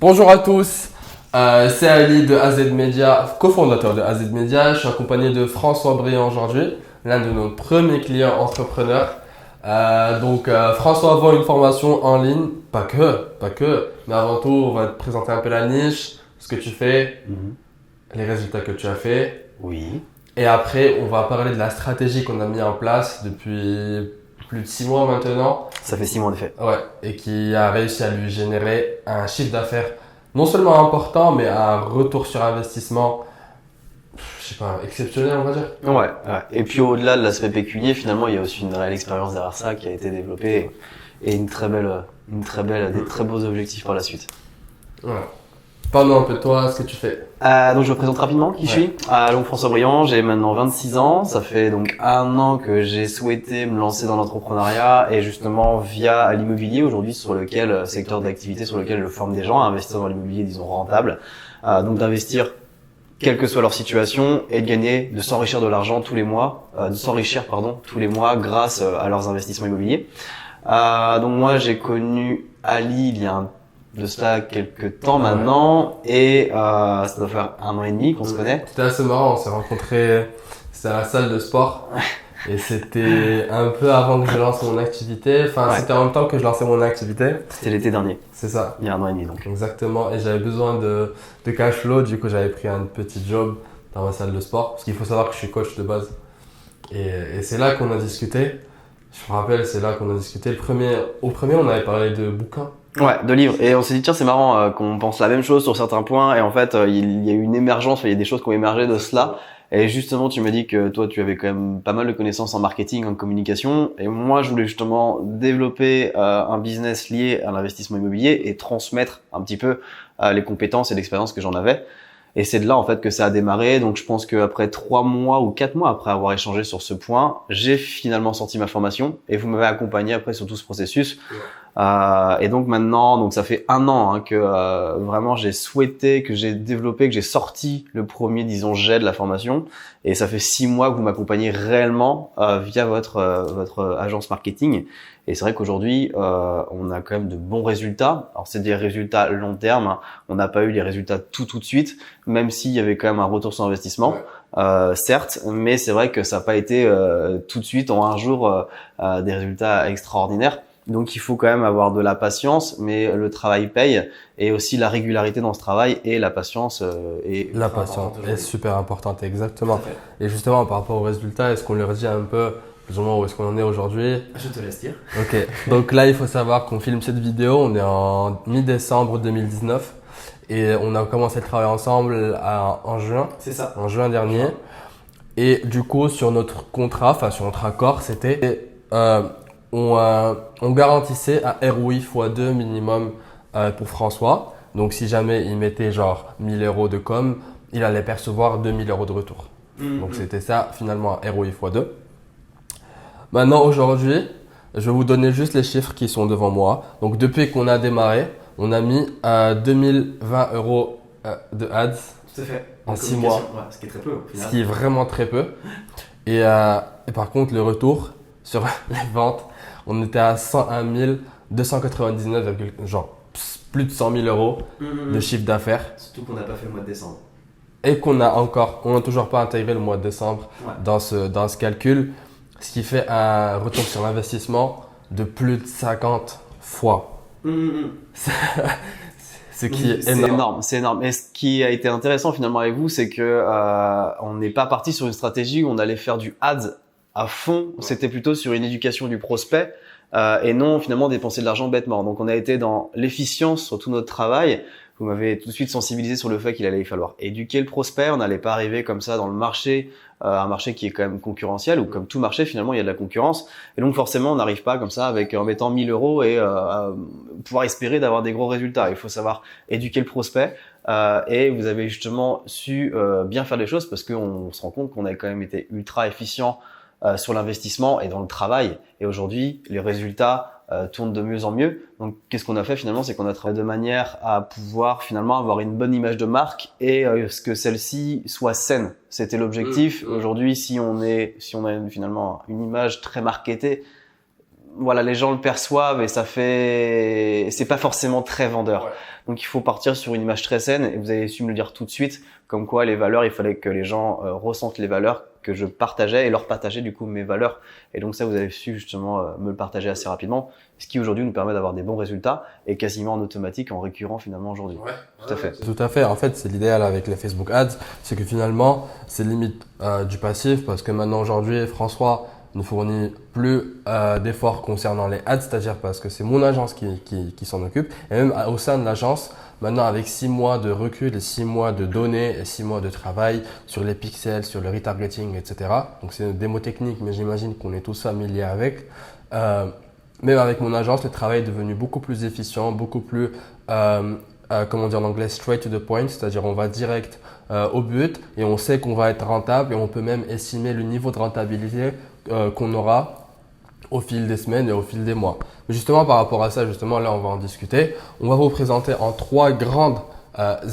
Bonjour à tous, c'est Ali de AZ Media, cofondateur de AZ Media. Je suis accompagné de François Briand aujourd'hui, l'un de nos premiers clients entrepreneurs. François vend une formation en ligne, pas que, mais avant tout, on va te présenter un peu la niche, ce que tu fais, les résultats que tu as fait. Oui. Et après, on va parler de la stratégie qu'on a mis en place depuis plus de 6 mois maintenant. Ça fait 6 mois en effet. Ouais, et qui a réussi à lui générer un chiffre d'affaires non seulement important, mais un retour sur investissement, je sais pas, exceptionnel, on va dire. Ouais. Et puis au-delà de l'aspect pécunier, finalement, il y a aussi une réelle expérience derrière ça qui a été développée et des très beaux objectifs par la suite. Ouais. Parle-nous un peu de toi, ce que tu fais. Donc je me présente rapidement qui je suis. Donc François Briand, j'ai maintenant 26 ans. Ça fait donc 1 an que j'ai souhaité me lancer dans l'entrepreneuriat et justement via l'immobilier aujourd'hui secteur d'activité sur lequel je forme des gens à investir dans l'immobilier, disons rentable. Donc d'investir quelle que soit leur situation et de s'enrichir de l'argent tous les mois, tous les mois grâce à leurs investissements immobiliers. Donc moi j'ai connu Ali il y a de cela quelques temps maintenant et ça doit faire 1 an et demi qu'on se connaît. C'était assez marrant, on s'est rencontrés, c'était à la salle de sport et c'était un peu avant que je lance mon activité, c'était en même temps que je lançais mon activité. C'était l'été dernier. C'est ça. Il y a 1 an et demi donc. Exactement, et j'avais besoin de cash flow, du coup j'avais pris un petit job dans ma salle de sport parce qu'il faut savoir que je suis coach de base. Et c'est là qu'on a discuté. Je me rappelle, c'est là qu'on a discuté. Au premier, on avait parlé de bouquins. Ouais, de livres. Et on s'est dit, tiens, c'est marrant qu'on pense la même chose sur certains points. Et en fait, il y a eu une émergence, il y a des choses qui ont émergé de cela. Et justement, tu m'as dit que toi, tu avais quand même pas mal de connaissances en marketing, en communication. Et moi, je voulais justement développer un business lié à l'investissement immobilier et transmettre un petit peu les compétences et l'expérience que j'en avais. Et c'est de là en fait que ça a démarré. Donc je pense qu'après 3 mois ou 4 mois après avoir échangé sur ce point, j'ai finalement sorti ma formation et vous m'avez accompagné après sur tout ce processus. Et donc maintenant, donc ça fait 1 an que vraiment j'ai souhaité, que j'ai développé, que j'ai sorti le premier, disons, jet de la formation. Et ça fait 6 mois que vous m'accompagnez réellement via votre agence marketing. Et c'est vrai qu'aujourd'hui, on a quand même de bons résultats. Alors c'est des résultats long terme. On n'a pas eu les résultats tout de suite, même s'il y avait quand même un retour sur investissement. Certes, mais c'est vrai que ça n'a pas été tout de suite en 1 jour des résultats extraordinaires. Donc il faut quand même avoir de la patience, mais le travail paye et aussi la régularité dans ce travail et la patience est super importante, exactement. Et justement par rapport aux résultats, est-ce qu'on leur dit un peu plus ou moins où est-ce qu'on en est aujourd'hui? Je te laisse dire. Ok, donc là il faut savoir qu'on filme cette vidéo, on est en mi-décembre 2019 et on a commencé le travail ensemble en juin. C'est ça. En juin dernier. Et du coup sur notre contrat, sur notre accord, c'était on garantissait un ROI x2 minimum pour François. Donc si jamais il mettait genre 1000 € de com, il allait percevoir 2000 € de retour. Donc c'était ça finalement un ROI x2. Maintenant aujourd'hui, je vais vous donner juste les chiffres qui sont devant moi. Donc depuis qu'on a démarré, on a mis 2020 € de ads. Tout à fait. En 6 mois. Ouais, ce qui est très peu au final. Ce qui est vraiment très peu. Et par contre le retour sur les ventes, on était à 101 299, genre plus de 100 000 € de chiffre d'affaires. Surtout qu'on n'a pas fait le mois de décembre. Et qu'on n'a toujours pas intégré le mois de décembre dans ce calcul, ce qui fait un retour sur l'investissement de plus de 50 fois. Ce qui est énorme. C'est énorme. Et ce qui a été intéressant finalement avec vous, c'est que on n'est pas parti sur une stratégie où on allait faire du ads à fond. C'était plutôt sur une éducation du prospect et non finalement dépenser de l'argent bêtement. Donc on a été dans l'efficience sur tout notre travail. Vous m'avez tout de suite sensibilisé sur le fait qu'il allait falloir éduquer le prospect. On n'allait pas arriver comme ça dans le marché, un marché qui est quand même concurrentiel, ou comme tout marché finalement il y a de la concurrence. Et donc forcément on n'arrive pas comme ça en mettant 1000 € et pouvoir espérer d'avoir des gros résultats. Il faut savoir éduquer le prospect. Et vous avez justement su bien faire les choses parce qu'on se rend compte qu'on a quand même été ultra efficient sur l'investissement et dans le travail. Et aujourd'hui, les résultats tournent de mieux en mieux. Donc, qu'est-ce qu'on a fait finalement? C'est qu'on a travaillé de manière à pouvoir finalement avoir une bonne image de marque et ce que celle-ci soit saine. C'était l'objectif. Aujourd'hui, si on a finalement une image très marketée, voilà, les gens le perçoivent et c'est pas forcément très vendeur. Ouais. Donc il faut partir sur une image très saine et vous avez su me le dire tout de suite, comme quoi les valeurs, il fallait que les gens ressentent les valeurs que je partageais et leur partager du coup mes valeurs. Et donc ça, vous avez su justement me le partager assez rapidement, ce qui aujourd'hui nous permet d'avoir des bons résultats et quasiment en automatique, en récurrent finalement aujourd'hui. Ouais, tout à fait. Tout à fait. En fait, c'est l'idéal avec les Facebook Ads, c'est que finalement, c'est limite du passif parce que maintenant aujourd'hui, François ne fournit plus d'efforts concernant les ads, c'est-à-dire parce que c'est mon agence qui s'en occupe. Et même au sein de l'agence, maintenant avec 6 mois de recul et 6 mois de données et 6 mois de travail sur les pixels, sur le retargeting, etc. Donc c'est une démo technique, mais j'imagine qu'on est tous familiers avec. Même avec mon agence, le travail est devenu beaucoup plus efficient, beaucoup plus, comment dire en anglais, straight to the point, c'est-à-dire on va direct au but et on sait qu'on va être rentable et on peut même estimer le niveau de rentabilité qu'on aura au fil des semaines et au fil des mois. Mais justement, par rapport à ça, justement, là, on va en discuter. On va vous présenter en 3 grandes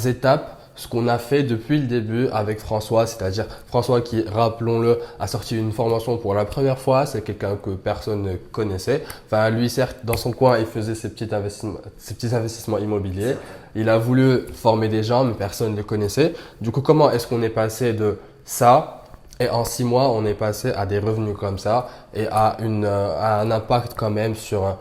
étapes ce qu'on a fait depuis le début avec François, c'est-à-dire François qui, rappelons-le, a sorti une formation pour la première fois. C'est quelqu'un que personne ne connaissait. Enfin, lui, certes, dans son coin, il faisait ses petits investissements immobiliers. Il a voulu former des gens, mais personne ne le connaissait. Du coup, comment est-ce qu'on est passé de ça et en 6 mois, on est passé à des revenus comme ça et à un impact quand même sur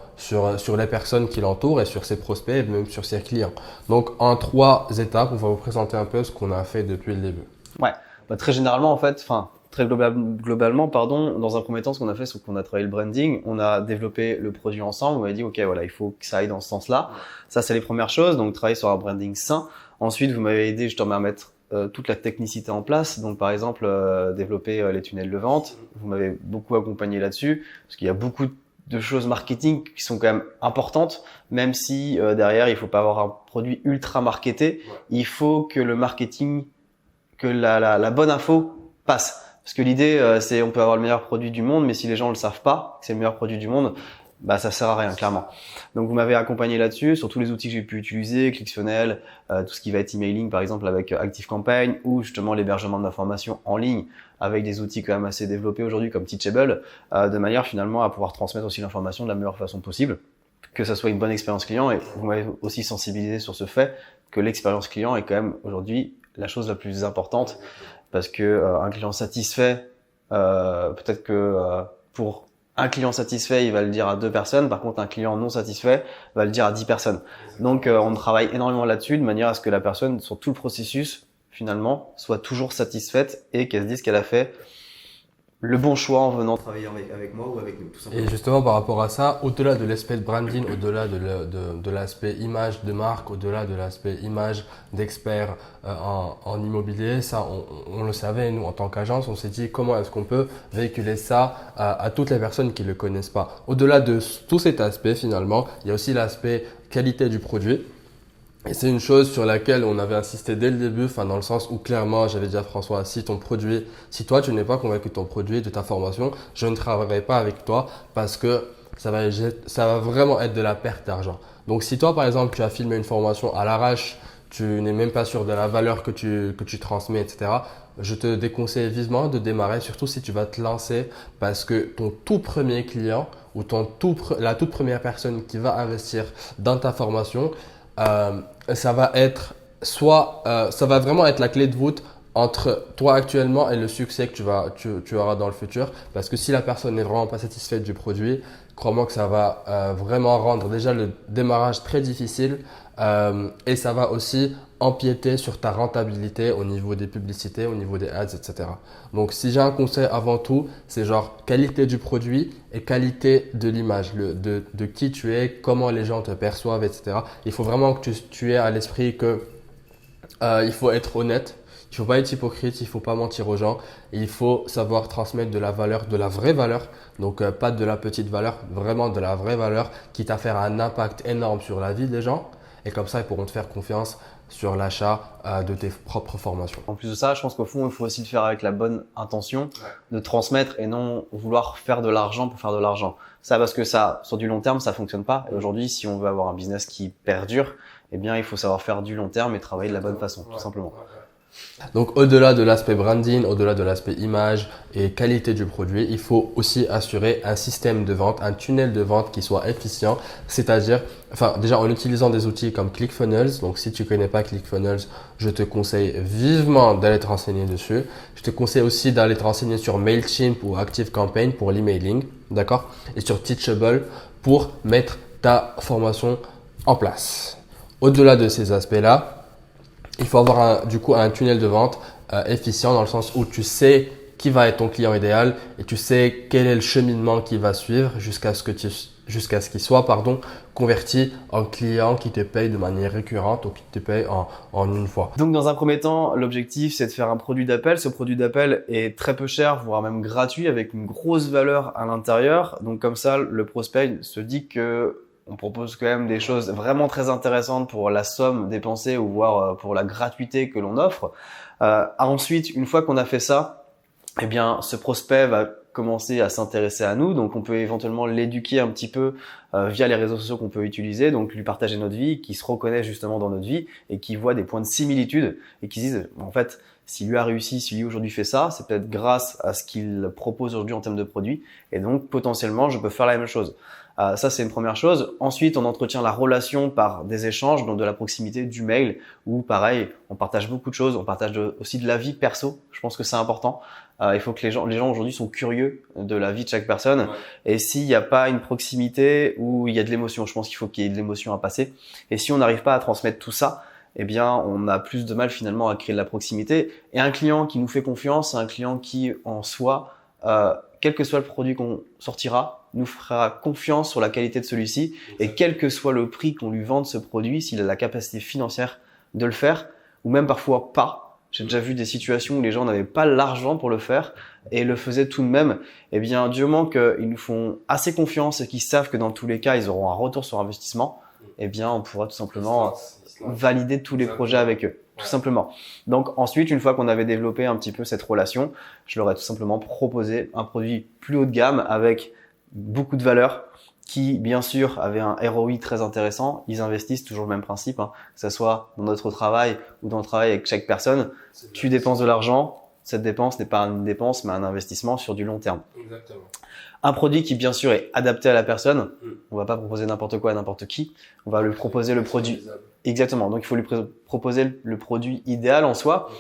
les personnes qui l'entourent et sur ses prospects et même sur ses clients. Donc, en 3 étapes, on va vous présenter un peu ce qu'on a fait depuis le début. Ouais, bah, très généralement en fait, globalement, pardon, dans un premier temps, ce qu'on a fait, c'est qu'on a travaillé le branding, on a développé le produit ensemble, on m'avait dit, ok, voilà, il faut que ça aille dans ce sens-là. Ça, c'est les premières choses, donc travailler sur un branding sain. Ensuite, vous m'avez aidé justement à mettre toute la technicité en place. Donc, par exemple, développer les tunnels de vente. Vous m'avez beaucoup accompagné là-dessus, parce qu'il y a beaucoup de choses marketing qui sont quand même importantes, même si derrière, il faut pas avoir un produit ultra marketé. Il faut que le marketing, que la bonne info passe. Parce que l'idée, c'est on peut avoir le meilleur produit du monde, mais si les gens le savent pas, que c'est le meilleur produit du monde, bah ça sert à rien, clairement. Donc vous m'avez accompagné là-dessus, sur tous les outils que j'ai pu utiliser, Clickfunnel, tout ce qui va être emailing par exemple avec ActiveCampaign, ou justement l'hébergement de ma formation en ligne avec des outils quand même assez développés aujourd'hui comme Teachable, de manière finalement à pouvoir transmettre aussi l'information de la meilleure façon possible, que ça soit une bonne expérience client. Et vous m'avez aussi sensibilisé sur ce fait que l'expérience client est quand même aujourd'hui la chose la plus importante, parce que un client satisfait, peut-être que pour un client satisfait, il va le dire à 2 personnes. Par contre, un client non satisfait va le dire à 10 personnes. Donc, on travaille énormément là-dessus de manière à ce que la personne, sur tout le processus, finalement, soit toujours satisfaite et qu'elle se dise qu'elle a fait le bon choix en venant travailler avec moi ou avec nous, tout simplement. Et justement, par rapport à ça, au-delà de l'aspect de branding, au-delà de l'aspect image de marque, au-delà de l'aspect image d'expert en immobilier, ça, on le savait, nous, en tant qu'agence, on s'est dit comment est-ce qu'on peut véhiculer ça à toutes les personnes qui ne le connaissent pas. Au-delà de tout cet aspect, finalement, il y a aussi l'aspect qualité du produit. Et c'est une chose sur laquelle on avait insisté dès le début, enfin dans le sens où clairement j'avais dit à François, si toi tu n'es pas convaincu de ton produit, de ta formation, je ne travaillerai pas avec toi parce que ça va vraiment être de la perte d'argent. Donc si toi par exemple tu as filmé une formation à l'arrache, tu n'es même pas sûr de la valeur que tu transmets, etc. Je te déconseille vivement de démarrer, surtout si tu vas te lancer parce que ton tout premier client ou la toute première personne qui va investir dans ta formation, ça va vraiment être la clé de voûte entre toi actuellement et le succès que tu auras dans le futur. Parce que si la personne n'est vraiment pas satisfaite du produit, crois-moi que ça va vraiment rendre déjà le démarrage très difficile et ça va aussi empiéter sur ta rentabilité au niveau des publicités, au niveau des ads, etc. Donc, si j'ai un conseil avant tout, c'est genre qualité du produit et qualité de l'image, de qui tu es, comment les gens te perçoivent, etc. Il faut vraiment que tu aies à l'esprit que il faut être honnête. Il faut pas être hypocrite, il faut pas mentir aux gens. Il faut savoir transmettre de la valeur, de la vraie valeur. Donc, pas de la petite valeur, vraiment de la vraie valeur qui t'a fait un impact énorme sur la vie des gens. Et comme ça, ils pourront te faire confiance sur l'achat de tes propres formations. En plus de ça, je pense qu'au fond, il faut aussi le faire avec la bonne intention de transmettre et non vouloir faire de l'argent pour faire de l'argent. Ça, parce que ça, sur du long terme, ça fonctionne pas. Et aujourd'hui, si on veut avoir un business qui perdure, eh bien, il faut savoir faire du long terme et travailler de la bonne façon, tout simplement. Donc, au-delà de l'aspect branding, au-delà de l'aspect image et qualité du produit, il faut aussi assurer un système de vente, un tunnel de vente qui soit efficient. C'est-à-dire, déjà en utilisant des outils comme ClickFunnels. Donc, si tu connais pas ClickFunnels, je te conseille vivement d'aller te renseigner dessus. Je te conseille aussi d'aller te renseigner sur Mailchimp ou ActiveCampaign pour l'emailing. D'accord? Et sur Teachable pour mettre ta formation en place. Au-delà de ces aspects-là, il faut avoir un tunnel de vente efficient dans le sens où tu sais qui va être ton client idéal et tu sais quel est le cheminement qu'il va suivre jusqu'à ce qu'il soit converti en client qui te paye de manière récurrente ou qui te paye en une fois. Donc dans un premier temps, l'objectif c'est de faire un produit d'appel. Ce produit d'appel est très peu cher, voire même gratuit, avec une grosse valeur à l'intérieur. Donc comme ça, le prospect se dit que on propose quand même des choses vraiment très intéressantes pour la somme dépensée ou voire pour la gratuité que l'on offre. Ensuite, une fois qu'on a fait ça, eh bien, ce prospect va commencer à s'intéresser à nous. Donc, on peut éventuellement l'éduquer un petit peu via les réseaux sociaux qu'on peut utiliser. Donc, lui partager notre vie, qui se reconnaît justement dans notre vie et qui voit des points de similitude et qui se disent, en fait, si lui a réussi, si lui aujourd'hui fait ça, c'est peut-être grâce à ce qu'il propose aujourd'hui en termes de produits. Et donc, potentiellement, je peux faire la même chose. Ça, c'est une première chose. Ensuite, on entretient la relation par des échanges, donc de la proximité, du mail, où pareil, on partage beaucoup de choses. On partage aussi de la vie perso. Je pense que c'est important. Il faut que les gens aujourd'hui sont curieux de la vie de chaque personne. Ouais. Et s'il n'y a pas une proximité où il y a de l'émotion, je pense qu'il faut qu'il y ait de l'émotion à passer. Et si on n'arrive pas à transmettre tout ça, eh bien, on a plus de mal finalement à créer de la proximité. Et un client qui nous fait confiance, c'est un client qui, en soi, quel que soit le produit qu'on sortira, nous fera confiance sur la qualité de celui-ci. Et quel que soit le prix qu'on lui vende ce produit, s'il a la capacité financière de le faire, ou même parfois pas. J'ai déjà vu des situations où les gens n'avaient pas l'argent pour le faire et le faisaient tout de même. Eh bien, du moment qu'ils nous font assez confiance et qu'ils savent que dans tous les cas, ils auront un retour sur investissement, eh bien, on pourra tout simplement valider tous les projets avec eux. Tout simplement. Donc ensuite, une fois qu'on avait développé un petit peu cette relation, je leur ai tout simplement proposé un produit plus haut de gamme avec beaucoup de valeur qui, bien sûr, avait un ROI très intéressant. Ils investissent toujours le même principe, que ce soit dans notre travail ou dans le travail avec chaque personne. Tu dépenses de l'argent, cette dépense n'est pas une dépense, mais un investissement sur du long terme. Exactement. Un produit qui, bien sûr, est adapté à la personne. On va pas proposer n'importe quoi à n'importe qui. On va lui proposer le produit. Exactement. Donc, il faut lui proposer le produit idéal en soi.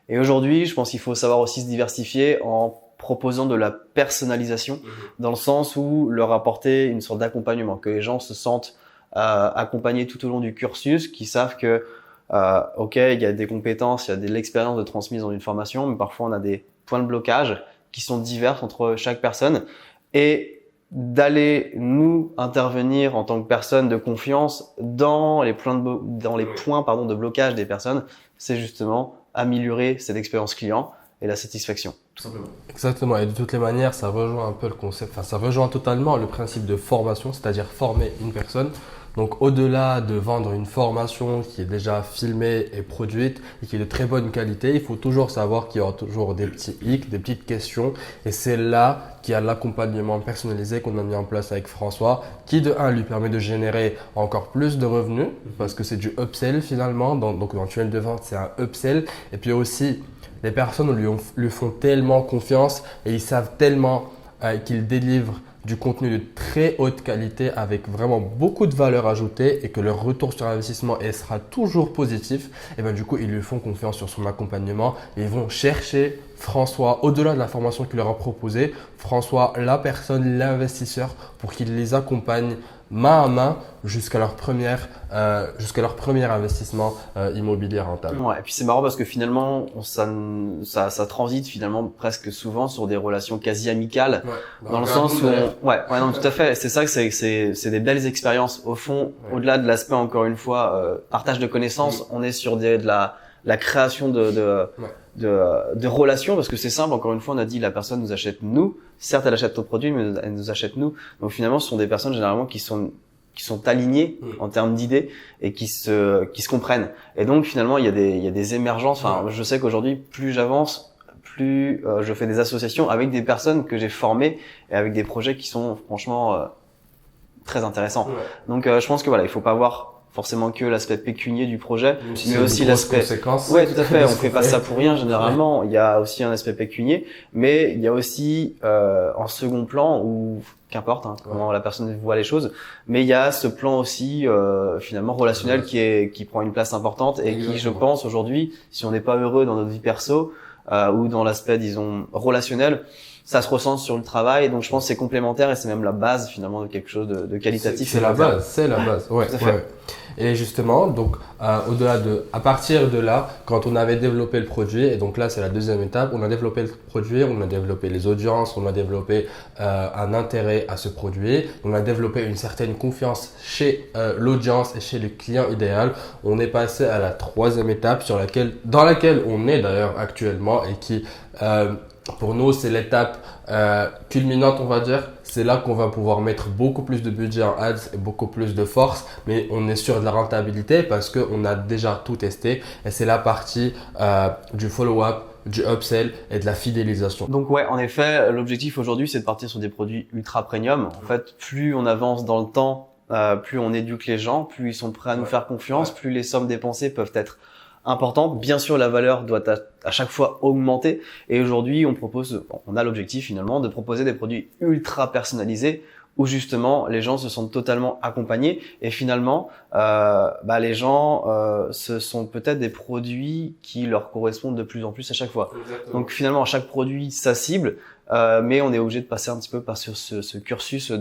Et aujourd'hui, je pense qu'il faut savoir aussi se diversifier en proposant de la personnalisation dans le sens où leur apporter une sorte d'accompagnement, que les gens se sentent accompagnés tout au long du cursus, qui savent que ok, il y a des compétences, il y a de l'expérience de transmise dans une formation, mais parfois on a des points de blocage qui sont divers entre chaque personne et d'aller nous intervenir en tant que personne de confiance dans les points de blocage des personnes, c'est justement améliorer cette expérience client et la satisfaction, tout simplement. Exactement. Et de toutes les manières, ça rejoint un peu le concept, ça rejoint totalement le principe de formation, c'est-à-dire former une personne. Donc, au-delà de vendre une formation qui est déjà filmée et produite et qui est de très bonne qualité, il faut toujours savoir qu'il y aura toujours des petits hicks, des petites questions. Et c'est là qu'il y a l'accompagnement personnalisé qu'on a mis en place avec François, qui de un lui permet de générer encore plus de revenus parce que c'est du upsell finalement. Donc, dans le tunnel de vente, c'est un upsell. Et puis aussi, les personnes lui font tellement confiance et ils savent tellement qu'ils délivrent du contenu de très haute qualité avec vraiment beaucoup de valeur ajoutée et que leur retour sur investissement sera toujours positif, et bien du coup, ils lui font confiance sur son accompagnement et ils vont chercher François au-delà de la formation qu'il leur a proposée, François, la personne, l'investisseur pour qu'il les accompagne main à main jusqu'à leur premier investissement immobilier rentable. Ouais, et puis c'est marrant parce que finalement, ça transite finalement presque souvent sur des relations quasi amicales, dans le sens où, non, tout à fait. C'est ça que c'est des belles expériences. Au fond, au-delà de l'aspect encore une fois partage de connaissances, on est sur de la création de relations parce que c'est simple. Encore une fois, on a dit la personne nous achète nous. Certes, elle achète nos produits, mais elle nous achète nous. Donc finalement, ce sont des personnes généralement qui sont alignées en termes d'idées et qui se comprennent. Et donc finalement, il y a des émergences. Enfin, je sais qu'aujourd'hui, plus j'avance, plus je fais des associations avec des personnes que j'ai formées et avec des projets qui sont franchement très intéressants. Donc je pense que voilà, il faut pas avoir forcément que l'aspect pécunier du projet, mais aussi l'aspect conséquence. Ouais, tout à fait. On fait pas ça pour rien généralement. Il y a aussi un aspect pécunier, mais il y a aussi en second plan ou qu'importe comment la personne voit les choses, mais il y a ce plan aussi finalement relationnel qui prend une place importante et qui, je pense aujourd'hui, si on n'est pas heureux dans notre vie perso ou dans l'aspect disons relationnel, ça se ressent sur le travail, donc je pense que c'est complémentaire et c'est même la base finalement de quelque chose de qualitatif. C'est la base, ouais. Tout à fait. Ouais. Et justement, donc à partir de là, quand on avait développé le produit, et donc là c'est la deuxième étape, on a développé le produit, on a développé les audiences, on a développé un intérêt à ce produit, on a développé une certaine confiance chez l'audience et chez le client idéal. On est passé à la troisième étape dans laquelle on est d'ailleurs actuellement et qui pour nous, c'est l'étape culminante, on va dire. C'est là qu'on va pouvoir mettre beaucoup plus de budget en ads et beaucoup plus de force. Mais on est sûr de la rentabilité parce qu'on a déjà tout testé. Et c'est la partie du follow-up, du upsell et de la fidélisation. Donc ouais, en effet, l'objectif aujourd'hui, c'est de partir sur des produits ultra premium. En fait, plus on avance dans le temps, plus on éduque les gens, plus ils sont prêts à nous faire confiance, plus les sommes dépensées peuvent être importante. Bien sûr, la valeur doit à chaque fois augmenter. Et aujourd'hui, on a l'objectif finalement de proposer des produits ultra personnalisés où justement les gens se sentent totalement accompagnés. Et finalement, les gens, ce sont peut-être des produits qui leur correspondent de plus en plus à chaque fois. Exactement. Donc finalement, chaque produit sa cible. Mais on est obligé de passer un petit peu par sur ce cursus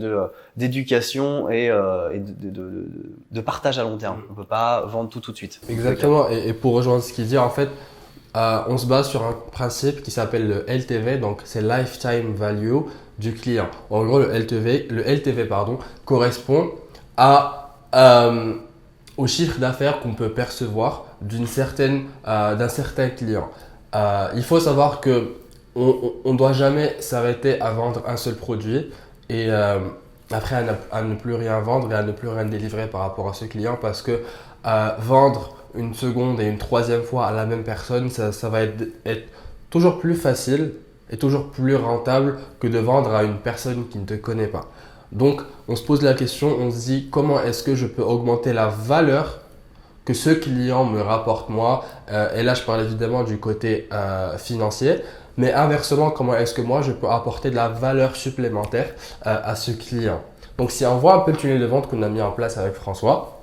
d'éducation et de partage à long terme. On peut pas vendre tout de suite. Exactement. Et pour rejoindre ce qu'il dit, en fait, on se base sur un principe qui s'appelle le LTV, donc c'est Lifetime Value du client. En gros, le LTV correspond au chiffre d'affaires qu'on peut percevoir d'un certain client. Il faut savoir que on doit jamais s'arrêter à vendre un seul produit et après à ne plus rien vendre et à ne plus rien délivrer par rapport à ce client parce que vendre une seconde et une troisième fois à la même personne, ça va être toujours plus facile et toujours plus rentable que de vendre à une personne qui ne te connaît pas. Donc, on se pose la question, on se dit comment est-ce que je peux augmenter la valeur que ce client me rapporte moi. Et là, je parle évidemment du côté financier. Mais inversement, comment est-ce que moi, je peux apporter de la valeur supplémentaire à ce client. Donc, si on voit un peu le tunnel de vente qu'on a mis en place avec François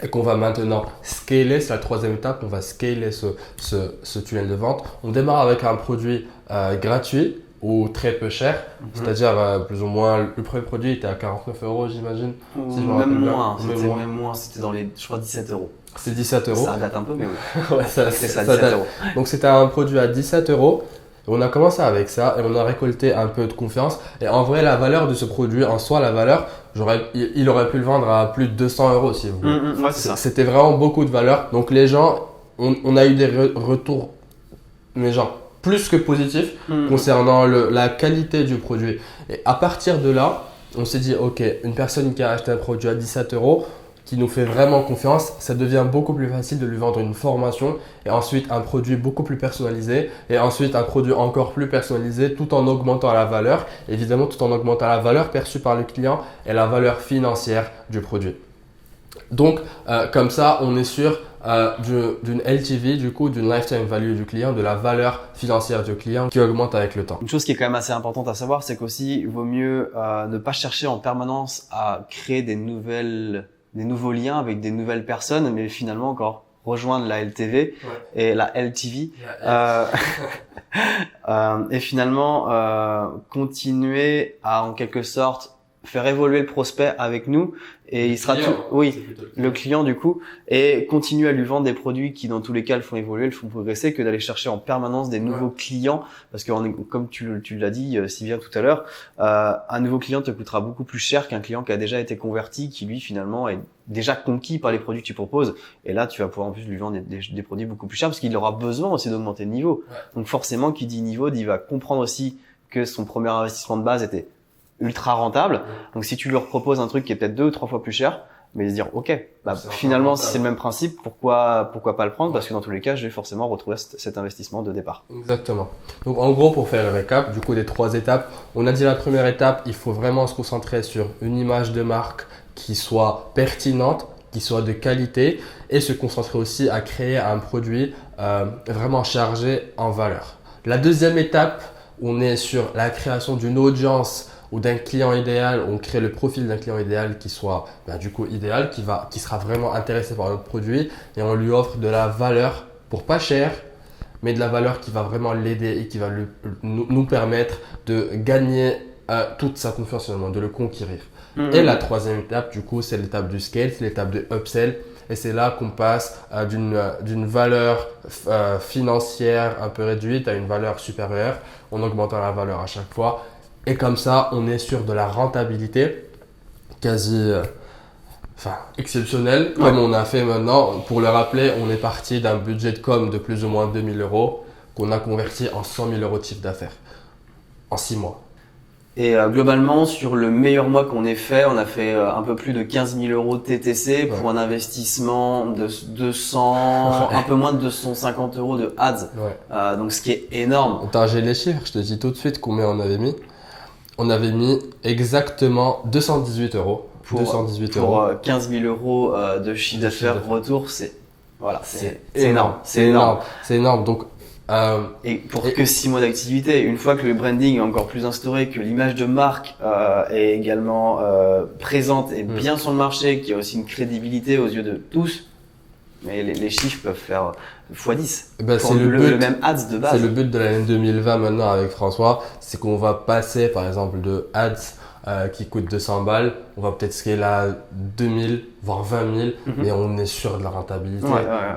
et qu'on va maintenant scaler, c'est la troisième étape, on va scaler ce tunnel de vente. On démarre avec un produit gratuit ou très peu cher, c'est-à-dire plus ou moins, le premier produit était à 49 €, j'imagine. Si même moins, c'était dans les, je crois, 17 €. C'est 17 €. Ça date un peu, mais oui. Ouais, ça 17 €. Donc c'était un produit à 17 €. On a commencé avec ça et on a récolté un peu de confiance. Et en vrai, la valeur de ce produit, en soi, la valeur, il aurait pu le vendre à plus de 200 € si vous voulez. Ouais, c'est ça. C'était vraiment beaucoup de valeur. Donc les gens, on a eu des retours, mais genre plus que positifs concernant la qualité du produit. Et à partir de là, on s'est dit, ok, une personne qui a acheté un produit à 17 €, qui nous fait vraiment confiance, ça devient beaucoup plus facile de lui vendre une formation et ensuite un produit beaucoup plus personnalisé et ensuite un produit encore plus personnalisé tout en augmentant la valeur, évidemment tout en augmentant la valeur perçue par le client et la valeur financière du produit. Donc comme ça, on est sûr d'une LTV, du coup d'une lifetime value du client, de la valeur financière du client qui augmente avec le temps. Une chose qui est quand même assez importante à savoir, c'est qu'aussi il vaut mieux ne pas chercher en permanence à créer des nouveaux liens avec des nouvelles personnes, mais finalement encore rejoindre la LTV et la LTV et finalement continuer à en quelque sorte faire évoluer le prospect avec nous et il sera le client du coup et continuer à lui vendre des produits qui dans tous les cas le font évoluer, le font progresser que d'aller chercher en permanence des nouveaux clients parce que comme tu l'as dit si bien tout à l'heure, un nouveau client te coûtera beaucoup plus cher qu'un client qui a déjà été converti, qui lui finalement est déjà conquis par les produits que tu proposes et là tu vas pouvoir en plus lui vendre des produits beaucoup plus chers parce qu'il aura besoin aussi d'augmenter le niveau. Donc forcément qui dit niveau dit va comprendre aussi que son premier investissement de base était ultra rentable. Donc si tu leur proposes un truc qui est peut-être 2 ou 3 fois plus cher, mais se dire ok, finalement si c'est le même principe, pourquoi pas le prendre parce que dans tous les cas, je vais forcément retrouver cet investissement de départ. Exactement. Donc en gros pour faire le récap, du coup des 3 étapes, on a dit la première étape, il faut vraiment se concentrer sur une image de marque qui soit pertinente qui soit de qualité et se concentrer aussi à créer un produit vraiment chargé en valeur. La deuxième étape, on est sur la création d'une audience ou d'un client idéal. On crée le profil d'un client idéal qui soit du coup idéal, qui sera vraiment intéressé par notre produit et on lui offre de la valeur pour pas cher, mais de la valeur qui va vraiment l'aider et qui va nous permettre de gagner toute sa confiance en nous, de le conquérir. Et la troisième étape, du coup, c'est l'étape du scale, c'est l'étape de upsell. Et c'est là qu'on passe d'une valeur financière un peu réduite à une valeur supérieure, en augmentant la valeur à chaque fois. Et comme ça, on est sur de la rentabilité quasi exceptionnelle, comme on a fait maintenant. Pour le rappeler, on est parti d'un budget de com de plus ou moins 2000 € qu'on a converti en 100 000 € de chiffre d'affaires en 6 mois. Et globalement, sur le meilleur mois qu'on ait fait, on a fait un peu plus de 15 000 € de TTC pour un investissement de 200, un peu moins de 250 € de ads. Donc ce qui est énorme. Attends, j'ai les chiffres, je te dis tout de suite combien on avait mis. On avait mis exactement 218 € pour 15 000 € de chiffre d'affaires retour. C'est énorme. C'est énorme. C'est énorme. Donc et pour que 6 mois d'activité, une fois que le branding est encore plus instauré, que l'image de marque est également présente et bien sur le marché, qu'il y a aussi une crédibilité aux yeux de tous, mais les chiffres peuvent faire x10. C'est le même ads de base. C'est le but de l'année 2020 maintenant avec François, c'est qu'on va passer par exemple de ads qui coûte 200 balles, on va peut-être scaler à 2000 voire 20 000, mais on est sûr de la rentabilité.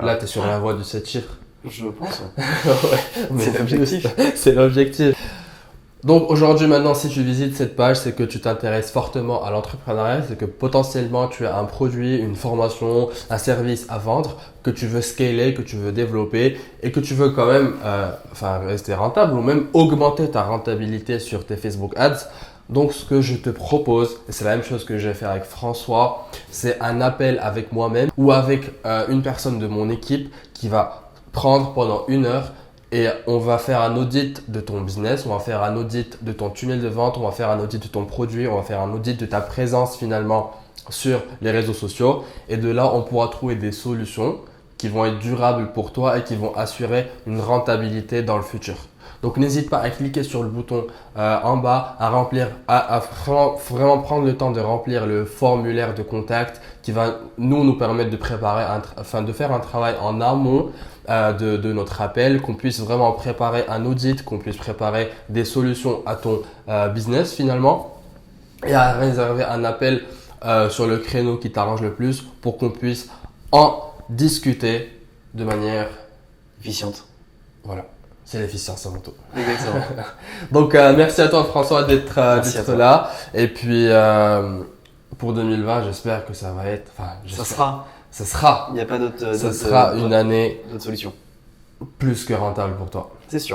Là, tu es sur la voie du 7 chiffres. Je pense. C'est l'objectif. C'est l'objectif. Donc aujourd'hui maintenant, si tu visites cette page, c'est que tu t'intéresses fortement à l'entrepreneuriat, c'est que potentiellement tu as un produit, une formation, un service à vendre que tu veux scaler, que tu veux développer et que tu veux quand même rester rentable ou même augmenter ta rentabilité sur tes Facebook Ads. Donc ce que je te propose, et c'est la même chose que j'ai fait avec François, c'est un appel avec moi-même ou avec une personne de mon équipe qui va prendre pendant 1 heure et on va faire un audit de ton business, on va faire un audit de ton tunnel de vente, on va faire un audit de ton produit, on va faire un audit de ta présence finalement sur les réseaux sociaux et de là on pourra trouver des solutions qui vont être durables pour toi et qui vont assurer une rentabilité dans le futur. Donc n'hésite pas à cliquer sur le bouton en bas, à remplir, à vraiment prendre le temps de remplir le formulaire de contact qui va nous permettre de préparer, de faire un travail en amont de notre appel, qu'on puisse vraiment préparer un audit, qu'on puisse préparer des solutions à ton business finalement et à réserver un appel sur le créneau qui t'arrange le plus pour qu'on puisse en discuter de manière efficiente. Voilà. C'est l'efficience avant tout. Exactement. Donc, merci à toi François d'être là. Et puis, pour 2020, j'espère que ça va être… Ça sera. Il n'y a pas d'autre… Ça sera une année d'autres solutions. plus que rentable pour toi. C'est sûr.